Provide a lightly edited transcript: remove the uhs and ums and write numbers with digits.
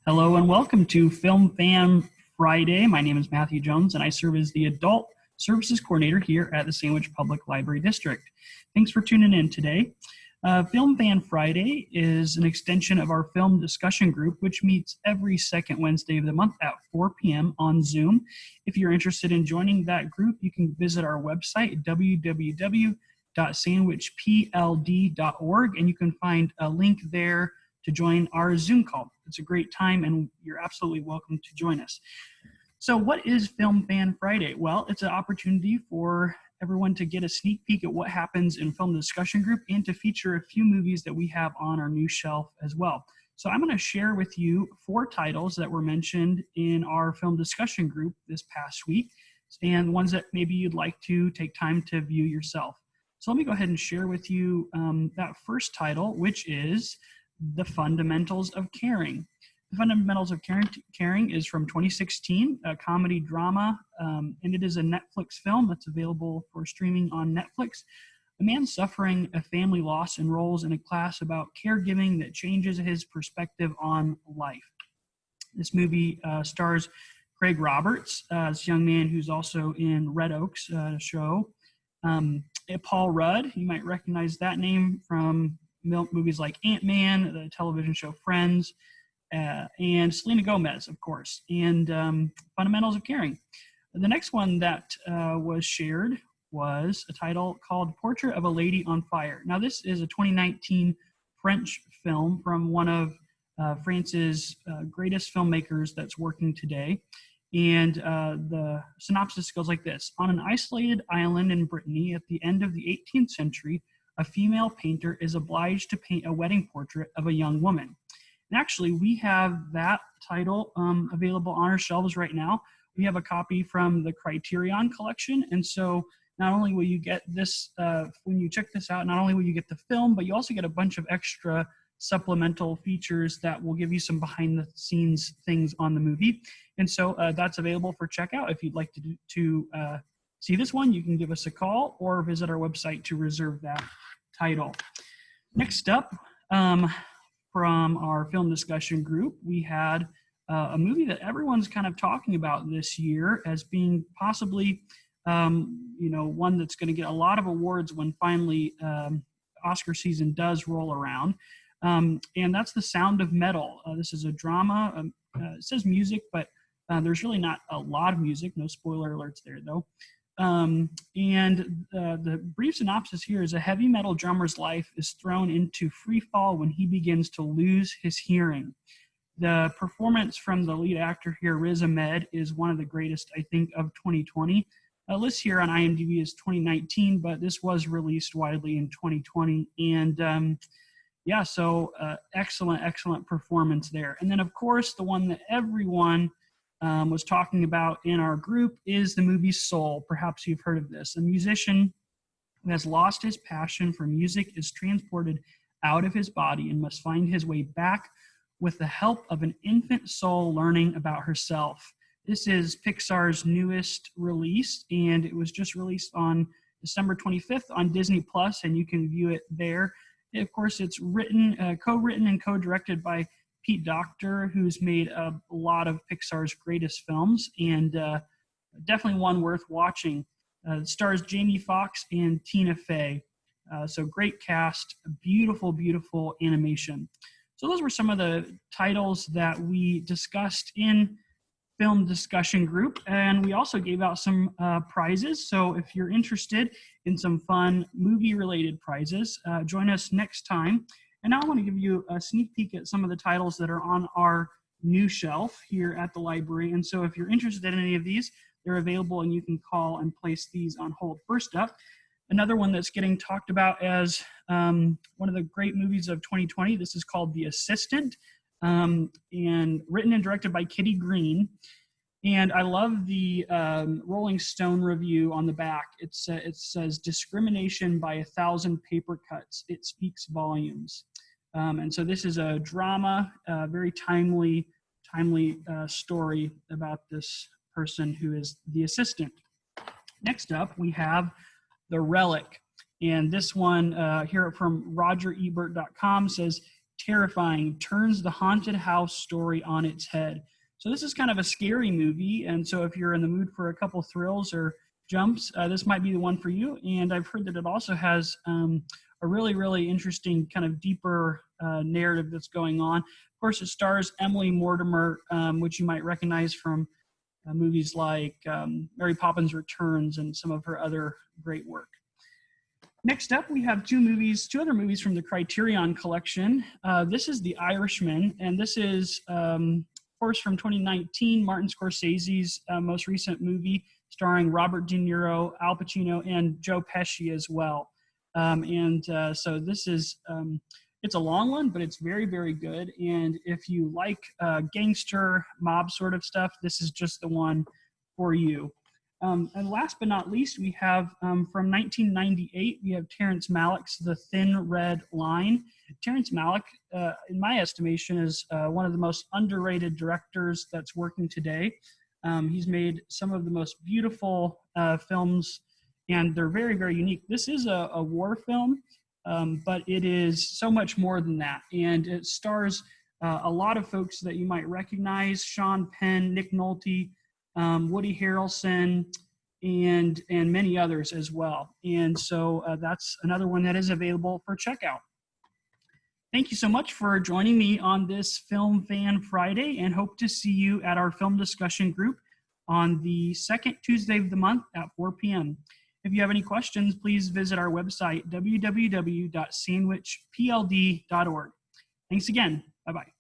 Hello and welcome to Film Fan Friday. My name is Matthew Jones and I serve as the Adult Services Coordinator here at the Sandwich Public Library District. Thanks for tuning in today. Film Fan Friday is an extension of our film discussion group, which meets every second Wednesday of the month at 4 p.m. on Zoom. If you're interested in joining that group, you can visit our website, www.sandwichpld.org, and you can find a link there to join our Zoom call. It's a great time and you're absolutely welcome to join us. So what is Film Fan Friday? Well, it's an opportunity for everyone to get a sneak peek at what happens in film discussion group and to feature a few movies that we have on our new shelf as well. So I'm going to share with you 4 titles that were mentioned in our film discussion group this past week and ones that maybe you'd like to take time to view yourself. So let me go ahead and share with you that first title, which is The Fundamentals of Caring. The Fundamentals of Caring is from 2016, a comedy drama, and it is a Netflix film that's available for streaming on Netflix. A man suffering a family loss enrolls in a class about caregiving that changes his perspective on life. This movie stars Craig Roberts, this young man who's also in Red Oaks show. Paul Rudd, you might recognize that name from movies like Ant-Man, the television show Friends, and Selena Gomez, of course, and Fundamentals of Caring. The next one that was shared was a title called Portrait of a Lady on Fire. Now, this is a 2019 French film from one of France's greatest filmmakers that's working today. And the synopsis goes like this. On an isolated island in Brittany at the end of the 18th century, a female painter is obliged to paint a wedding portrait of a young woman. And actually, we have that title available on our shelves right now. We have a copy from the Criterion collection. And so not only will you get this, when you check this out, not only will you get the film, but you also get a bunch of extra supplemental features that will give you some behind the scenes things on the movie. And so that's available for checkout. If you'd like to see this one, you can give us a call or visit our website to reserve that title. Next up, from our film discussion group, we had a movie that everyone's kind of talking about this year as being possibly, one that's going to get a lot of awards when finally Oscar season does roll around. And that's The Sound of Metal. This is a drama. It says music, but there's really not a lot of music. No spoiler alerts there, though. The brief synopsis here is a heavy metal drummer's life is thrown into free fall when he begins to lose his hearing. The performance from the lead actor here, Riz Ahmed, is one of the greatest, I think, of 2020. List here on IMDb is 2019, but this was released widely in 2020. And excellent performance there. And then, of course, the one that everyone was talking about in our group is the movie Soul. Perhaps you've heard of this. A musician who has lost his passion for music is transported out of his body and must find his way back with the help of an infant soul learning about herself. This is Pixar's newest release, and it was just released on December 25th on Disney Plus, and you can view it there. Of course, it's co-written and co-directed by Pete Docter, who's made a lot of Pixar's greatest films, and definitely one worth watching. It stars Jamie Foxx and Tina Fey. So great cast, beautiful, beautiful animation. So those were some of the titles that we discussed in film discussion group, and we also gave out some prizes. So if you're interested in some fun movie-related prizes, join us next time. And now I want to give you a sneak peek at some of the titles that are on our new shelf here at the library. And so if you're interested in any of these, they're available and you can call and place these on hold. First up, another one that's getting talked about as one of the great movies of 2020. This is called The Assistant, and written and directed by Kitty Green. And I love the Rolling Stone review on the back. It says, "Discrimination by 1,000 paper cuts. It speaks volumes." And so this is a drama, very timely story about this person who is the assistant. Next up, we have The Relic. And this one here from RogerEbert.com says, terrifying, turns the haunted house story on its head. So this is kind of a scary movie, and so if you're in the mood for a couple thrills or jumps, this might be the one for you. And I've heard that it also has a really, really interesting kind of deeper narrative that's going on. Of course, it stars Emily Mortimer, which you might recognize from movies like Mary Poppins Returns and some of her other great work. Next up, we have two other movies from the Criterion Collection. This is The Irishman, and this is, of course, from 2019, Martin Scorsese's most recent movie, starring Robert De Niro, Al Pacino, and Joe Pesci as well. So this is, it's a long one, but it's very, very good. And if you like gangster mob sort of stuff, this is just the one for you. And last but not least, we have from 1998, we have Terrence Malick's The Thin Red Line. Terrence Malick, in my estimation, is one of the most underrated directors that's working today. He's made some of the most beautiful films, and they're very, very unique. This is a war film, but it is so much more than that. And it stars a lot of folks that you might recognize: Sean Penn, Nick Nolte, Woody Harrelson, and many others as well. And so that's another one that is available for checkout. Thank you so much for joining me on this Film Fan Friday, and hope to see you at our film discussion group on the second Tuesday of the month at 4 p.m. If you have any questions, please visit our website, www.sandwichpld.org. Thanks again. Bye-bye.